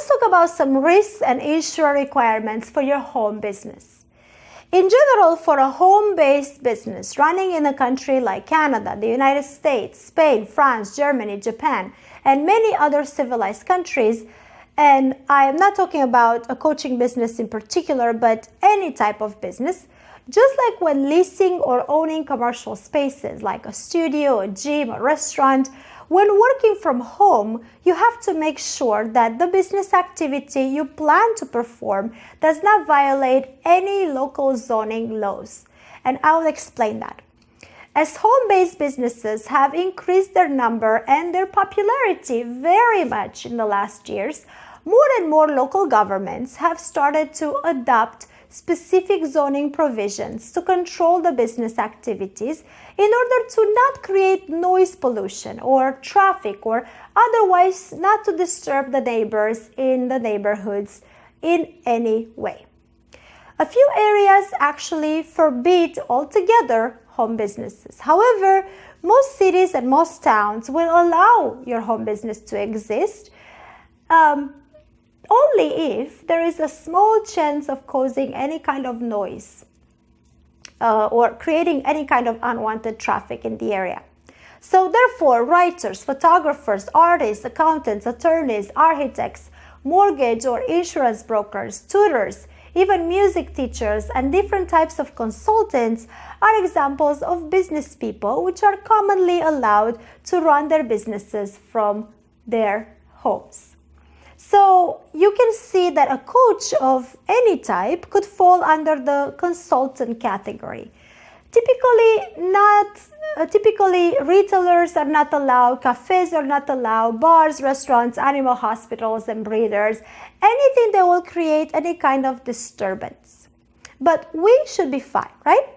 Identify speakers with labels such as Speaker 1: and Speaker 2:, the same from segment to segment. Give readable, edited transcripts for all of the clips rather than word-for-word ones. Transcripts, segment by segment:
Speaker 1: let's talk about some risks and insurance requirements for your home business. In general, for a home-based business running in a country like Canada, the United States, Spain, France, Germany, Japan, and many other civilized countries, and I am not talking about a coaching business in particular, but any type of business, just like when leasing or owning commercial spaces like a studio, a gym, a restaurant, when working from home, you have to make sure that the business activity you plan to perform does not violate any local zoning laws. And I will explain that. As home-based businesses have increased their number and their popularity very much in the last years, more and more local governments have started to adopt specific zoning provisions to control the business activities in order to not create noise pollution or traffic or otherwise not to disturb the neighbors in the neighborhoods in any way. A few areas actually forbid altogether home businesses. However, most cities and most towns will allow your home business to exist only if there is a small chance of causing any kind of noise or creating any kind of unwanted traffic in the area. So therefore, writers, photographers, artists, accountants, attorneys, architects, mortgage or insurance brokers, tutors, even music teachers, and different types of consultants are examples of business people which are commonly allowed to run their businesses from their homes. So you can see that a coach of any type could fall under the consultant category. Typically, retailers are not allowed, cafes are not allowed, bars, restaurants, animal hospitals, and breeders, anything that will create any kind of disturbance. But we should be fine, right?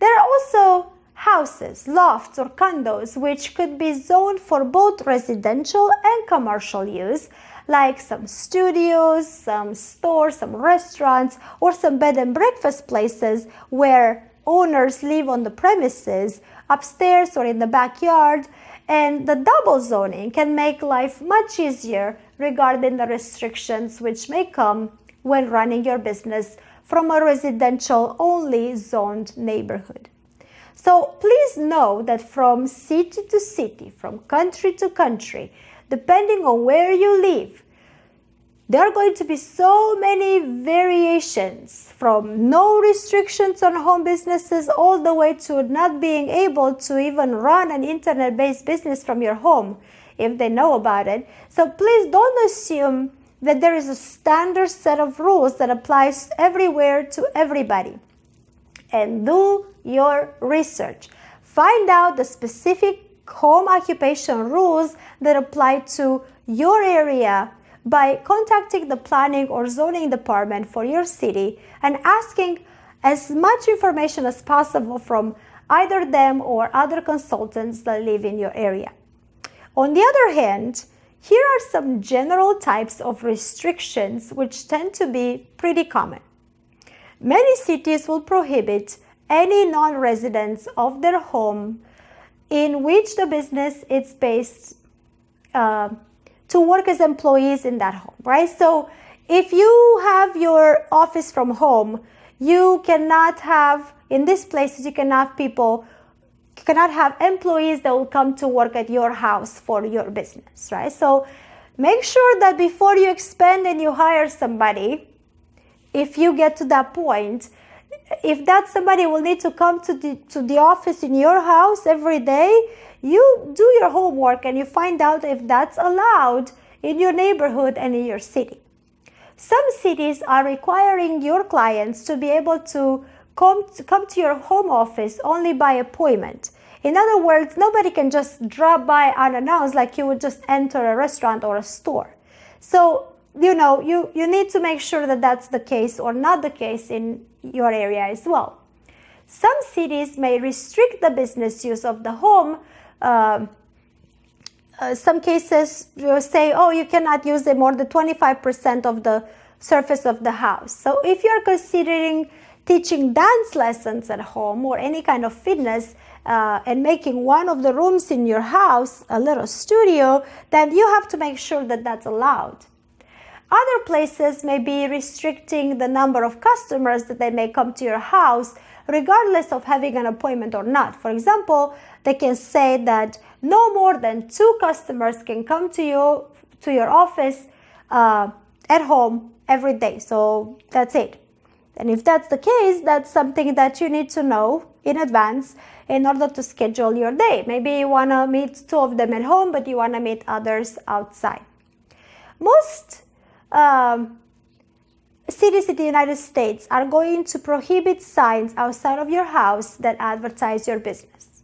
Speaker 1: There are also houses, lofts, or condos which could be zoned for both residential and commercial use, like some studios, some stores, some restaurants, or some bed and breakfast places where owners live on the premises, upstairs or in the backyard. And the double zoning can make life much easier regarding the restrictions which may come when running your business from a residential only zoned neighborhood. So please know that from city to city, from country to country, depending on where you live, there are going to be so many variations, from no restrictions on home businesses all the way to not being able to even run an internet-based business from your home if they know about it. So please don't assume that there is a standard set of rules that applies everywhere to everybody. And do your research. Find out the specific home occupation rules that apply to your area by contacting the planning or zoning department for your city and asking as much information as possible from either them or other consultants that live in your area. On the other hand, here are some general types of restrictions which tend to be pretty common. Many cities will prohibit any non-residents of their home in which the business is based to work as employees in that home, right? So if you have your office from home, you cannot have, in these places, you cannot have employees that will come to work at your house for your business, right? So make sure that before you expand and you hire somebody, if you get to that point, if that somebody will need to come to the office in your house every day, you do your homework and you find out if that's allowed in your neighborhood and in your city. Some cities are requiring your clients to be able to come to your home office only by appointment. In other words, nobody can just drop by unannounced like you would just enter a restaurant or a store. So, you need to make sure that that's the case or not the case in your area as well. Some cities may restrict the business use of the home. Some cases will say, you cannot use it more than 25% of the surface of the house. So if you're considering teaching dance lessons at home or any kind of fitness and making one of the rooms in your house a little studio, then you have to make sure that that's allowed. Other places may be restricting the number of customers that they may come to your house, regardless of having an appointment or not. For example, they can say that no more than 2 customers can come to you, to your office at home every day. So that's it. And if that's the case, that's something that you need to know in advance in order to schedule your day. Maybe you want to meet 2 of them at home, but you want to meet others outside. Most cities in the United States are going to prohibit signs outside of your house that advertise your business.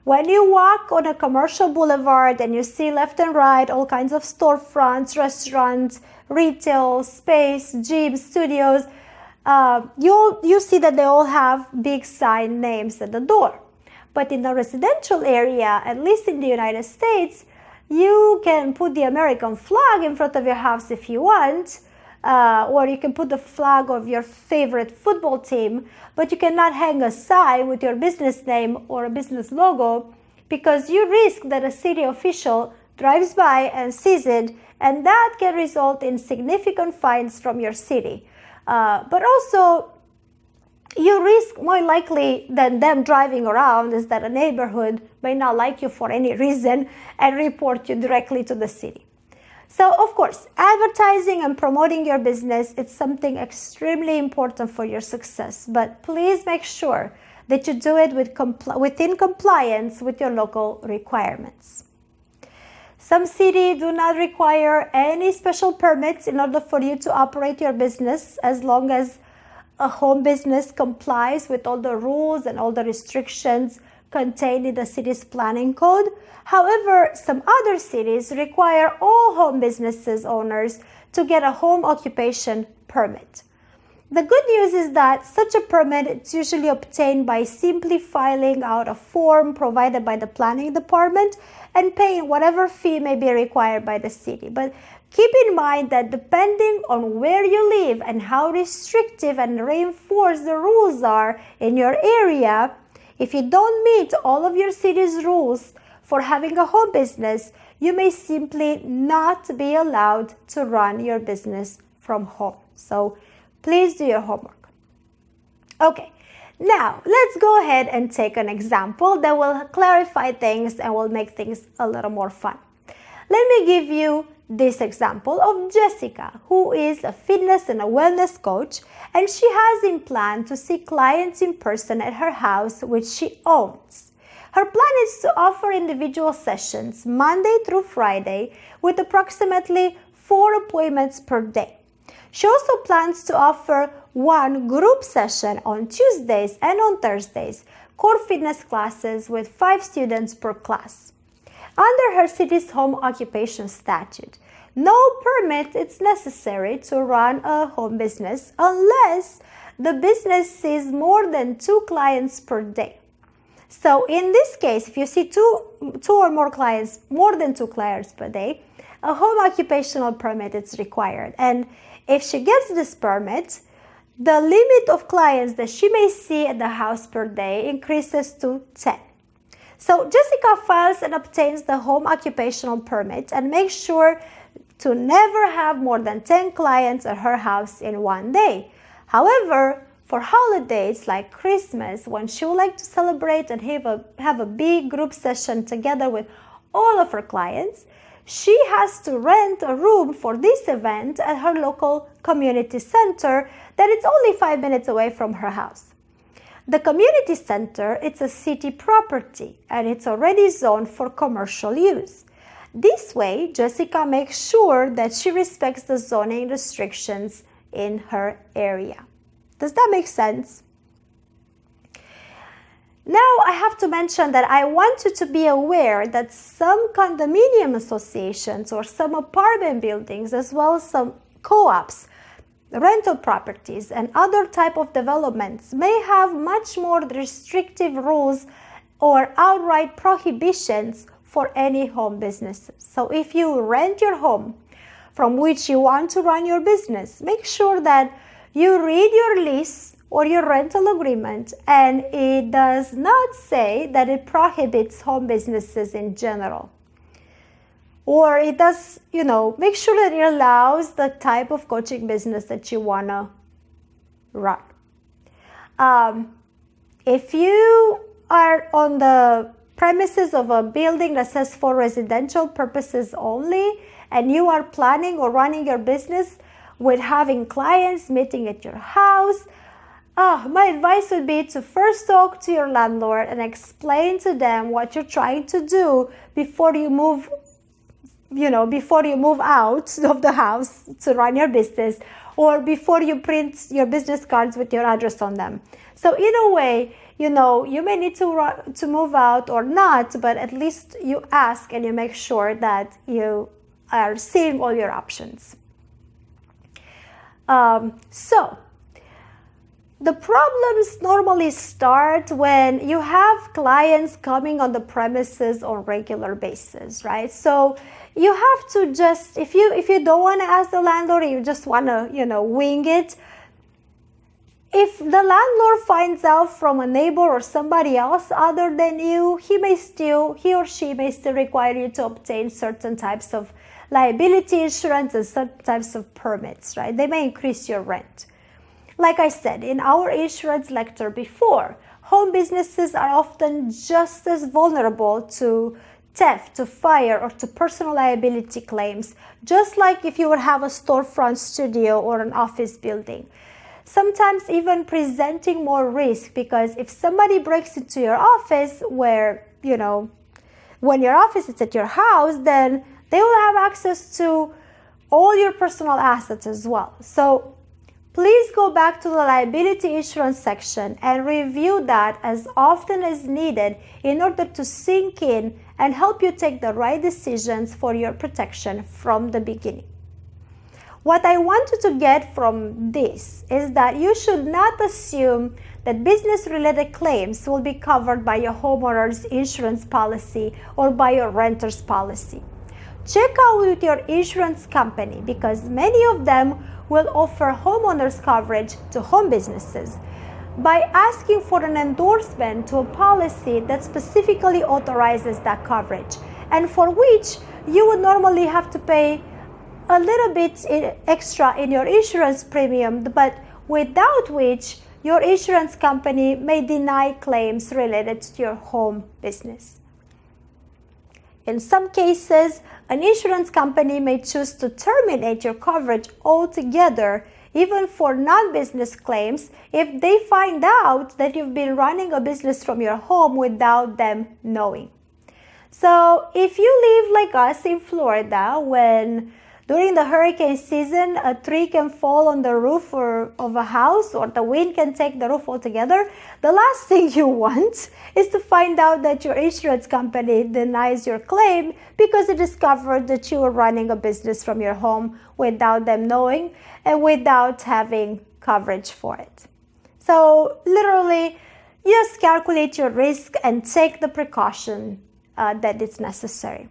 Speaker 1: When you walk on a commercial boulevard and you see left and right all kinds of storefronts, restaurants, retail, space, gyms, studios, you see that they all have big sign names at the door. But in the residential area, at least in the United States, you can put the American flag in front of your house if you want, or you can put the flag of your favorite football team, but you cannot hang a sign with your business name or a business logo, because you risk that a city official drives by and sees it, and that can result in significant fines from your city. But also, you risk more likely than them driving around is that a neighborhood may not like you for any reason and report you directly to the city. So, of course, advertising and promoting your business is something extremely important for your success, but please make sure that you do it within compliance with your local requirements. Some cities do not require any special permits in order for you to operate your business, as long as a home business complies with all the rules and all the restrictions contained in the city's planning code. However, some other cities require all home businesses owners to get a home occupation permit. The good news is that such a permit is usually obtained by simply filling out a form provided by the planning department and paying whatever fee may be required by the city. But keep in mind that depending on where you live and how restrictive and reinforced the rules are in your area, if you don't meet all of your city's rules for having a home business, you may simply not be allowed to run your business from home. So please do your homework. Okay, now let's go ahead and take an example that will clarify things and will make things a little more fun. Let me give you this example of Jessica, who is a fitness and a wellness coach, and she has in plan to see clients in person at her house, which she owns. Her plan is to offer individual sessions Monday through Friday with approximately 4 appointments per day. She also plans to offer 1 group session on Tuesdays and on Thursdays, core fitness classes with 5 students per class. Under her city's home occupation statute, no permit is necessary to run a home business unless the business sees more than 2 clients per day. So in this case, if you see two or more clients, more than 2 clients per day, a home occupational permit is required. And if she gets this permit, the limit of clients that she may see at the house per day increases to 10. So Jessica files and obtains the home occupational permit and makes sure to never have more than 10 clients at her house in one day. However, for holidays like Christmas, when she would like to celebrate and have a big group session together with all of her clients, she has to rent a room for this event at her local community center that is only 5 minutes away from her house. The community center is a city property and it's already zoned for commercial use. This way, Jessica makes sure that she respects the zoning restrictions in her area. Does that make sense? Now I have to mention that I want you to be aware that some condominium associations or some apartment buildings, as well as some co-ops, rental properties, and other type of developments may have much more restrictive rules or outright prohibitions for any home businesses. So if you rent your home from which you want to run your business, make sure that you read your lease or your rental agreement, and it does not say that it prohibits home businesses in general. or it does, make sure that it allows the type of coaching business that you want to run. If you are on the premises of a building that says for residential purposes only, and you are planning or running your business with having clients meeting at your house, my advice would be to first talk to your landlord and explain to them what you're trying to do before you move out of the house to run your business, or before you print your business cards with your address on them. So either way, you may need to move out or not, but at least you ask and you make sure that you are seeing all your options. So the problems normally start when you have clients coming on the premises on a regular basis, right? So you have to just, if you don't want to ask the landlord, you just want to, wing it. If the landlord finds out from a neighbor or somebody else other than you, he or she may still require you to obtain certain types of liability insurance and certain types of permits, right? They may increase your rent. Like I said in our insurance lecture before, home businesses are often just as vulnerable to theft, to fire, or to personal liability claims, just like if you would have a storefront studio or an office building. Sometimes even presenting more risk, because if somebody breaks into your office when your office is at your house, then they will have access to all your personal assets as well. So please go back to the liability insurance section and review that as often as needed in order to sink in and help you take the right decisions for your protection from the beginning. What I want you to get from this is that you should not assume that business-related claims will be covered by your homeowner's insurance policy or by your renter's policy. Check out with your insurance company, because many of them will offer homeowners coverage to home businesses by asking for an endorsement to a policy that specifically authorizes that coverage, and for which you would normally have to pay a little bit extra in your insurance premium, but without which your insurance company may deny claims related to your home business. In some cases, an insurance company may choose to terminate your coverage altogether, even for non-business claims, if they find out that you've been running a business from your home without them knowing. So if you live like us in Florida, when during the hurricane season, a tree can fall on the roof of a house, or the wind can take the roof altogether, the last thing you want is to find out that your insurance company denies your claim because it discovered that you were running a business from your home without them knowing and without having coverage for it. So literally, just calculate your risk and take the precaution that is necessary.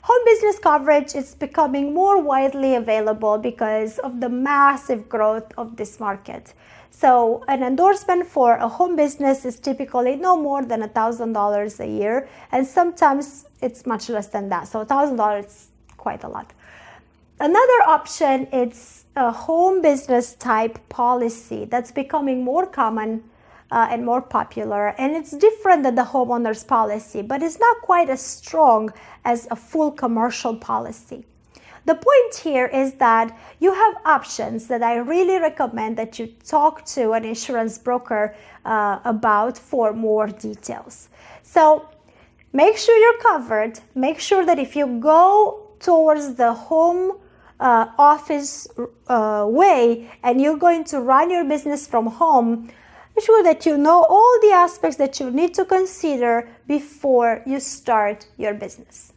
Speaker 1: Home business coverage is becoming more widely available because of the massive growth of this market. So an endorsement for a home business is typically no more than $1,000 a year, and sometimes it's much less than that. So $1,000 is quite a lot. Another option is a home business type policy that's becoming more common and more popular, and it's different than the homeowner's policy, but it's not quite as strong as a full commercial policy. The point here is that you have options that I really recommend that you talk to an insurance broker about for more details. So make sure you're covered. Make sure that if you go towards the home office way and you're going to run your business from home, make sure that you know all the aspects that you need to consider before you start your business.